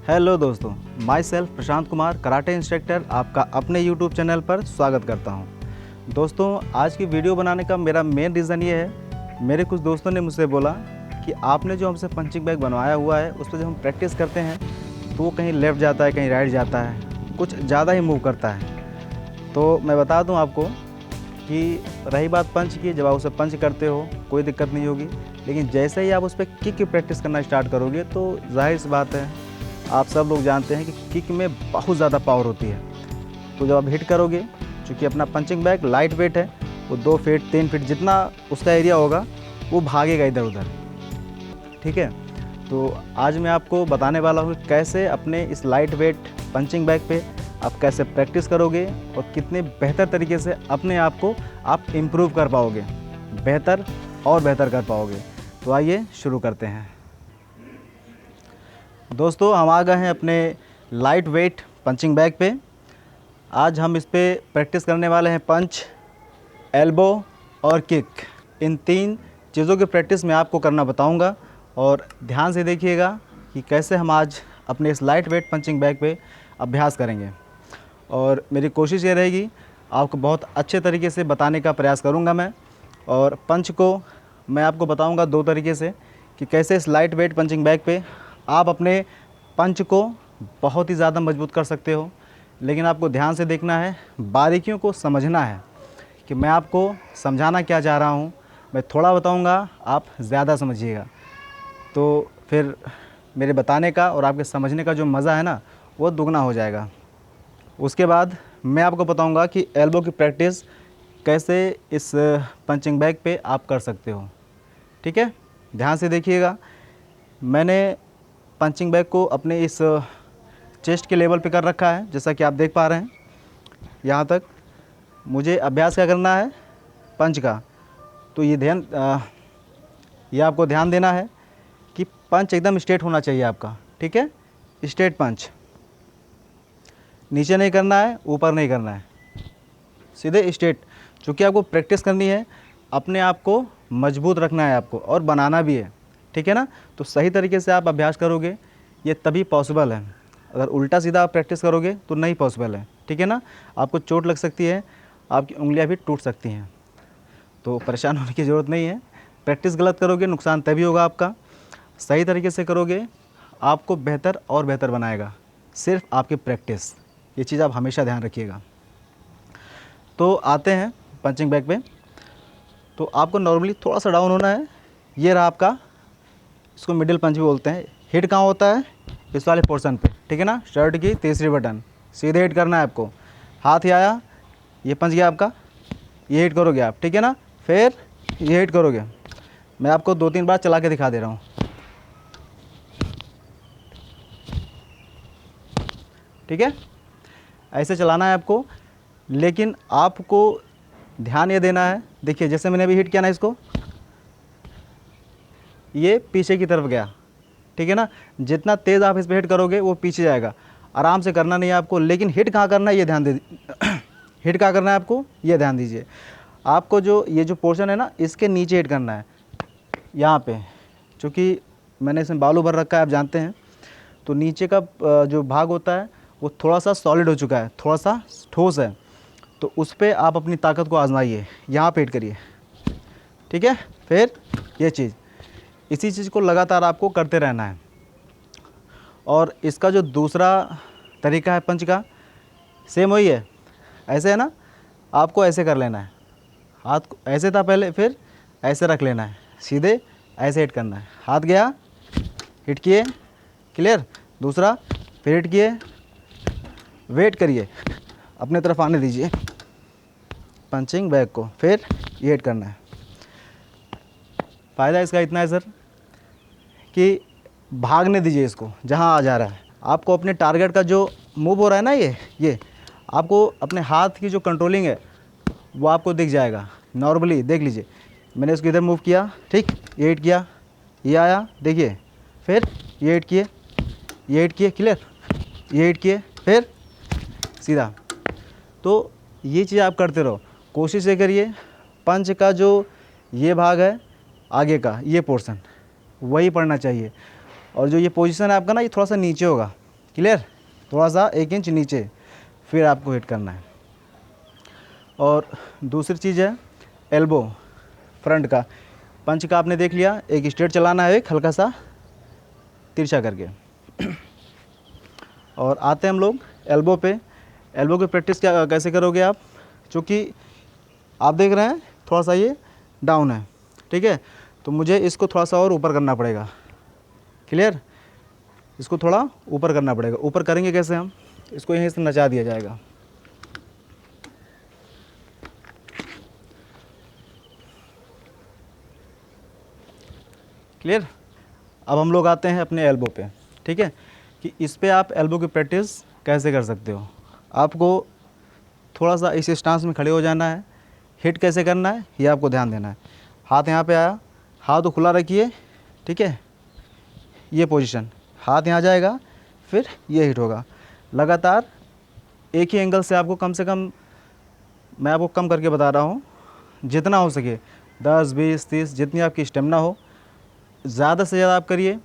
Hello दोस्तों, my self Prashant Kumar karate instructor आपका अपने यूट्यूब चैनल पर स्वागत करता हूं। दोस्तों, आज की वीडियो बनाने का मेरा मेन रीज़न ये है, मेरे कुछ दोस्तों ने मुझसे बोला कि आपने जो हमसे पंचिंग बैग बनवाया हुआ है उस पर जब हम प्रैक्टिस करते हैं तो वो कहीं लेफ़्ट जाता है, कहीं राइट जाता है, कुछ ज़्यादा ही मूव करता है। तो मैं बता दूँ आपको कि रही बात पंच की, जब आप उसे पंच करते हो कोई दिक्कत नहीं होगी, लेकिन जैसे ही आप उस पर किक की प्रैक्टिस करना स्टार्ट करोगे तो जाहिर सी बात है, आप सब लोग जानते हैं कि किक में बहुत ज़्यादा पावर होती है। तो जब आप हिट करोगे, चूँकि अपना पंचिंग बैग लाइट वेट है, वो 2 फीट 3 फीट जितना उसका एरिया होगा वो भागेगा इधर उधर। ठीक है, तो आज मैं आपको बताने वाला हूँ कैसे अपने इस लाइट वेट पंचिंग बैग पे आप कैसे प्रैक्टिस करोगे और कितने बेहतर तरीके से अपने आप को आप इम्प्रूव कर पाओगे, बेहतर और बेहतर कर पाओगे। तो आइए शुरू करते हैं। दोस्तों, हम आ गए हैं अपने लाइट वेट पंचिंग बैग पे। आज हम इस पे प्रैक्टिस करने वाले हैं पंच, एल्बो और किक। इन 3 चीज़ों की प्रैक्टिस मैं आपको करना बताऊंगा और ध्यान से देखिएगा कि कैसे हम आज अपने इस लाइट वेट पंचिंग बैग पे अभ्यास करेंगे। और मेरी कोशिश ये रहेगी, आपको बहुत अच्छे तरीके से बताने का प्रयास करूँगा मैं। और पंच को मैं आपको बताऊँगा 2 तरीके से कि कैसे इस लाइट वेट पंचिंग बैग पे आप अपने पंच को बहुत ही ज़्यादा मजबूत कर सकते हो। लेकिन आपको ध्यान से देखना है, बारीकियों को समझना है कि मैं आपको समझाना क्या चाह रहा हूँ। मैं थोड़ा बताऊँगा, आप ज़्यादा समझिएगा, तो फिर मेरे बताने का और आपके समझने का जो मज़ा है ना, वो दुगना हो जाएगा। उसके बाद मैं आपको बताऊँगा कि एल्बो की प्रैक्टिस कैसे इस पंचिंग बैग पे आप कर सकते हो। ठीक है, ध्यान से देखिएगा। मैंने पंचिंग बैग को अपने इस चेस्ट के लेवल पे कर रखा है, जैसा कि आप देख पा रहे हैं। यहाँ तक मुझे अभ्यास क्या करना है पंच का, तो ये आपको ध्यान देना है कि पंच एकदम स्ट्रेट होना चाहिए आपका। ठीक है, स्ट्रेट पंच, नीचे नहीं करना है, ऊपर नहीं करना है, सीधे स्ट्रेट। चूँकि आपको प्रैक्टिस करनी है, अपने आप को मजबूत रखना है आपको और बनाना भी है। ठीक है ना, तो सही तरीके से आप अभ्यास करोगे, ये तभी पॉसिबल है। अगर उल्टा सीधा आप प्रैक्टिस करोगे तो नहीं पॉसिबल है। ठीक है ना, आपको चोट लग सकती है, आपकी उंगलियां भी टूट सकती हैं, तो परेशान होने की ज़रूरत नहीं है। प्रैक्टिस गलत करोगे, नुकसान तभी होगा आपका। सही तरीके से करोगे, आपको बेहतर और बेहतर बनाएगा सिर्फ आपकी प्रैक्टिस। ये चीज़ आप हमेशा ध्यान रखिएगा। तो आते हैं पंचिंग बैग पे। तो आपको नॉर्मली थोड़ा सा डाउन होना है। ये रहा आपका, इसको मिडिल पंच भी बोलते हैं। हिट कहाँ होता है? इस वाले पोर्शन पे। ठीक है ना, शर्ट की तीसरी बटन, सीधे हिट करना है आपको। हाथ ही आया, ये पंच गया आपका, ये हिट करोगे आप। ठीक है ना, फिर ये हिट करोगे। मैं आपको 2-3 बार चला के दिखा दे रहा हूँ। ठीक है, ऐसे चलाना है आपको, लेकिन आपको ध्यान ये देना है। देखिए, जैसे मैंने अभी हिट किया ना, इसको ये पीछे की तरफ गया। ठीक है ना, जितना तेज़ आप इस पर हिट करोगे वो पीछे जाएगा। आराम से करना नहीं है आपको, लेकिन हिट कहाँ करना है ये ध्यान दे हिट कहाँ करना है आपको, ये ध्यान दीजिए। आपको जो ये जो पोर्शन है ना, इसके नीचे हिट करना है, यहाँ पे। चूँकि मैंने इसमें बालू भर रखा है, आप जानते हैं, तो नीचे का जो भाग होता है वो थोड़ा सा सॉलिड हो चुका है, थोड़ा सा ठोस है, तो उस पर आप अपनी ताकत को आजमाइए। यहाँ पे हिट करिए। ठीक है, फिर ये चीज़, इसी चीज़ को लगातार आपको करते रहना है। और इसका जो दूसरा तरीका है पंच का, सेम वही है। ऐसे है ना, आपको ऐसे कर लेना है, हाथ को ऐसे था पहले, फिर ऐसे रख लेना है, सीधे ऐसे हिट करना है। हाथ गया, हिट किए, क्लियर। दूसरा, फिर हिट किए, वेट करिए, अपने तरफ आने दीजिए पंचिंग बैग को, फिर ये हिट करना है। फ़ायदा इसका इतना है सर कि भागने दीजिए इसको, जहाँ आ जा रहा है। आपको अपने टारगेट का जो मूव हो रहा है ना, ये आपको अपने हाथ की जो कंट्रोलिंग है वो आपको दिख जाएगा। नॉर्मली देख लीजिए, मैंने इसको इधर मूव किया, ठीक, ये हिट किया, ये आया, देखिए, फिर ये हिट किए, ये हिट किए, क्लियर, ये हिट किए, फिर सीधा। तो ये चीज़ आप करते रहो, कोशिश ये करिए पंच का जो ये भाग है आगे का, ये पोर्शन वही पड़ना चाहिए। और जो ये पोजीशन है आपका ना, ये थोड़ा सा नीचे होगा, क्लियर, थोड़ा सा 1 इंच नीचे फिर आपको हिट करना है। और दूसरी चीज़ है एल्बो, फ्रंट का पंच का आपने देख लिया, एक स्ट्रेट चलाना है, एक हल्का सा तिरछा करके। और आते हैं हम लोग एल्बो पे। एल्बो की प्रैक्टिस क्या कैसे करोगे आप, चूँकि आप देख रहे हैं थोड़ा सा ये डाउन है, ठीक है, तो मुझे इसको थोड़ा सा और ऊपर करना पड़ेगा। क्लियर, इसको थोड़ा ऊपर करना पड़ेगा। ऊपर करेंगे कैसे हम, इसको यहीं से नचा दिया जाएगा। क्लियर, अब हम लोग आते हैं अपने एल्बो पे, ठीक है, कि इस पे आप एल्बो की प्रैक्टिस कैसे कर सकते हो। आपको थोड़ा सा इस स्टांस में खड़े हो जाना है, हिट कैसे करना है ये आपको ध्यान देना है। हाथ यहाँ पे आया, हाथ तो खुला रखिए, ठीक है, ये पोजीशन, हाथ यहाँ जाएगा, फिर ये हिट होगा। लगातार एक ही एंगल से आपको कम से कम, मैं आपको कम करके बता रहा हूँ, जितना हो सके 10, 20, 30 जितनी आपकी स्टेमिना हो, ज़्यादा से ज़्यादा आप करिए।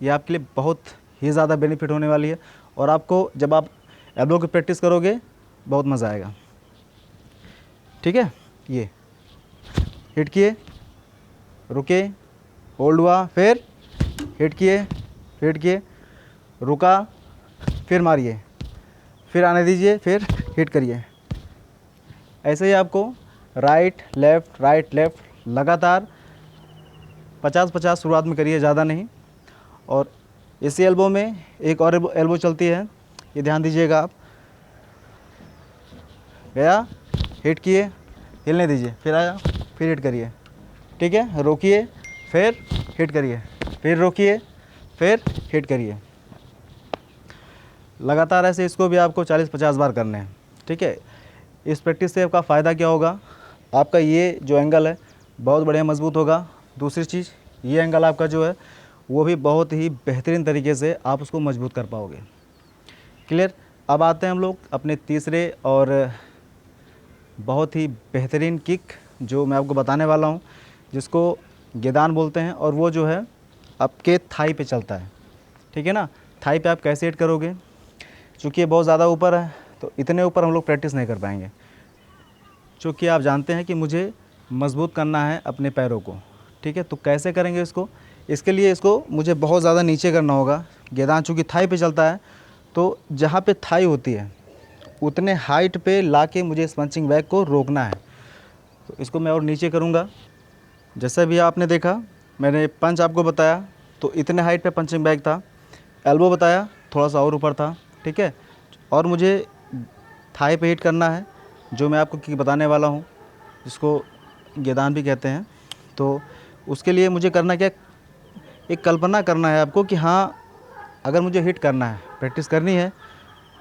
ये आपके लिए बहुत ही ज़्यादा बेनिफिट होने वाली है। और आपको जब आप एल्बो की प्रैक्टिस करोगे बहुत मज़ा आएगा, ठीक है। ये हिट किए, रुके, होल्ड हुआ, फिर हिट किए, हिट किए, रुका, फिर मारिए, फिर आने दीजिए, फिर हिट करिए। ऐसे ही आपको राइट लेफ़्ट लगातार 50-50 शुरुआत में करिए, ज़्यादा नहीं। और इसी एल्बो में एक और एल्बो चलती है, ये ध्यान दीजिएगा आप। गया, हिट किए, हिलने दीजिए, फिर आया, फिर हिट करिए, ठीक है, रोकिए, फिर हिट करिए, फिर रोकिए, फिर हिट करिए। लगातार ऐसे इसको भी आपको 40-50 बार करने हैं, ठीक है। इस प्रैक्टिस से आपका फ़ायदा क्या होगा, आपका ये जो एंगल है बहुत बढ़िया मजबूत होगा। दूसरी चीज़, ये एंगल आपका जो है वो भी बहुत ही बेहतरीन तरीके से आप उसको मजबूत कर पाओगे। क्लियर, अब आते हैं हम लोग अपने तीसरे और बहुत ही बेहतरीन किक जो मैं आपको बताने वाला हूँ, जिसको गेदान बोलते हैं। और वो जो है आपके थाई पे चलता है, ठीक है ना। थाई पे आप कैसे हिट करोगे, चूँकि ये बहुत ज़्यादा ऊपर है तो इतने ऊपर हम लोग प्रैक्टिस नहीं कर पाएंगे। चूँकि आप जानते हैं कि मुझे मजबूत करना है अपने पैरों को, ठीक है, तो कैसे करेंगे इसको, इसके लिए इसको मुझे बहुत ज़्यादा नीचे करना होगा। गेंदान चूँकि थाई पे चलता है तो जहाँ पे थाई होती है उतने हाइट पे लाके मुझे इस पंचिंग बैग को रोकना है। तो इसको मैं और नीचे करूँगा। जैसा भी आपने देखा, मैंने पंच आपको बताया तो इतने हाइट पे पंचिंग बैग था, एल्बो बताया थोड़ा सा और ऊपर था, ठीक है। और मुझे थाई पे हिट करना है, जो मैं आपको किक बताने वाला हूँ, जिसको गेदान भी कहते हैं। तो उसके लिए मुझे करना क्या, एक कल्पना करना है आपको कि हाँ, अगर मुझे हिट करना है, प्रैक्टिस करनी है,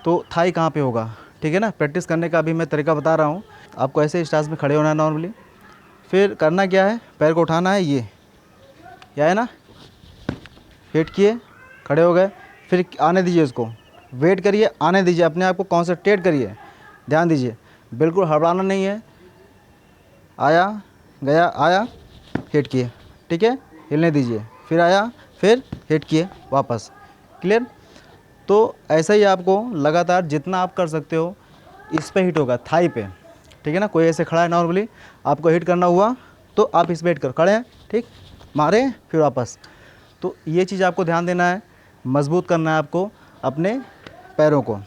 तो थाई कहाँ पे होगा, ठीक है ना। प्रैक्टिस करने का अभी मैं तरीका बता रहा हूँ आपको। ऐसे स्टांस में खड़े होना है नॉर्मली, फिर करना क्या है, पैर को उठाना है, ये है ना, हिट किए, खड़े हो गए, फिर आने दीजिए, इसको वेट करिए, आने दीजिए, अपने आप को कॉन्सेंट्रेट करिए, ध्यान दीजिए, बिल्कुल हड़बड़ाना नहीं है। आया, गया, आया, हिट किए, ठीक है, हिलने दीजिए, फिर आया, फिर हिट किए, वापस। क्लियर, तो ऐसा ही आपको लगातार जितना आप कर सकते हो इस पे हिट होगा, थाई पे, ठीक है ना। कोई ऐसे खड़ा है नॉर्मली, आपको हिट करना हुआ तो आप इस पे हिट कर, खड़े हैं, ठीक, मारे, फिर वापस। तो ये चीज़ आपको ध्यान देना है, मजबूत करना है आपको अपने पैरों को।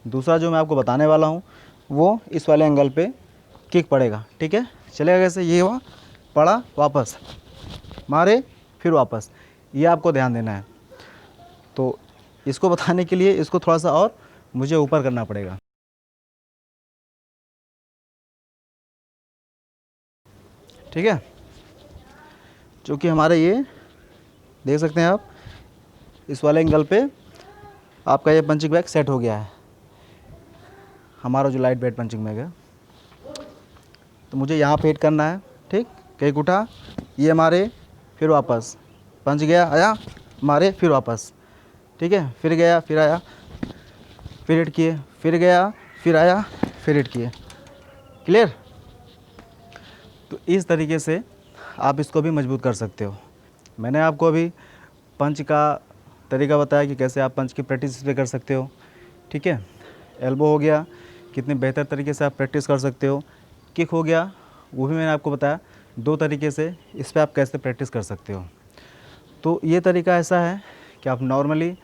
दूसरा जो मैं आपको बताने वाला हूँ वो इस वाले एंगल पे किक पड़ेगा, ठीक है, चलेगा कैसे, ये हुआ, पड़ा, वापस, मारे, फिर वापस, ये आपको ध्यान देना है। तो इसको बताने के लिए इसको थोड़ा सा और मुझे ऊपर करना पड़ेगा, ठीक है। क्योंकि हमारे ये देख सकते हैं आप, इस वाले एंगल पे आपका ये पंचिंग बैग सेट हो गया है, हमारा जो लाइट वेट पंचिंग बैग है। तो मुझे यहाँ पे हिट करना है, ठीक, केक उठा, ये मारे, फिर वापस, पंच गया, आया, मारे, फिर वापस, ठीक है, फिर गया, फिर आया, फिर हिट किए, फिर गया, फिर आया, फिर हिट किए। क्लियर, तो इस तरीके से आप इसको भी मजबूत कर सकते हो। मैंने आपको अभी पंच का तरीका बताया कि कैसे आप पंच की प्रैक्टिस इस पे कर सकते हो। ठीक है, एल्बो हो गया, कितने बेहतर तरीके से आप प्रैक्टिस कर सकते हो। किक हो गया, वो भी मैंने आपको बताया 2 तरीके से इस पर आप कैसे प्रैक्टिस कर सकते हो। तो ये तरीका ऐसा है कि आप नॉर्मली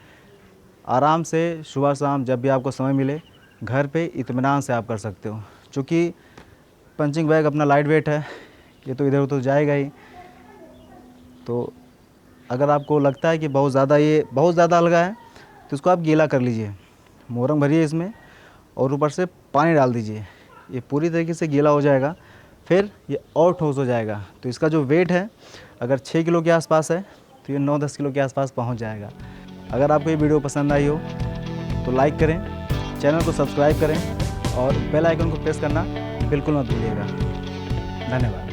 आराम से सुबह शाम जब भी आपको समय मिले घर पे इत्मीनान से आप कर सकते हो। चूँकि पंचिंग बैग अपना लाइट वेट है, ये तो इधर उधर जाएगा ही। तो अगर आपको लगता है कि बहुत ज़्यादा अलगा है तो इसको आप गीला कर लीजिए, मोरंग भरिए इसमें और ऊपर से पानी डाल दीजिए। ये पूरी तरीके से गीला हो जाएगा, फिर ये और ठोस हो जाएगा। तो इसका जो वेट है अगर 6 किलो के आसपास है तो ये 9-10 किलो के आसपास पहुंच जाएगा। अगर आपको ये वीडियो पसंद आई हो तो लाइक करें, चैनल को सब्सक्राइब करें और बेल आइकन को प्रेस करना बिल्कुल मत भूलिएगा। धन्यवाद।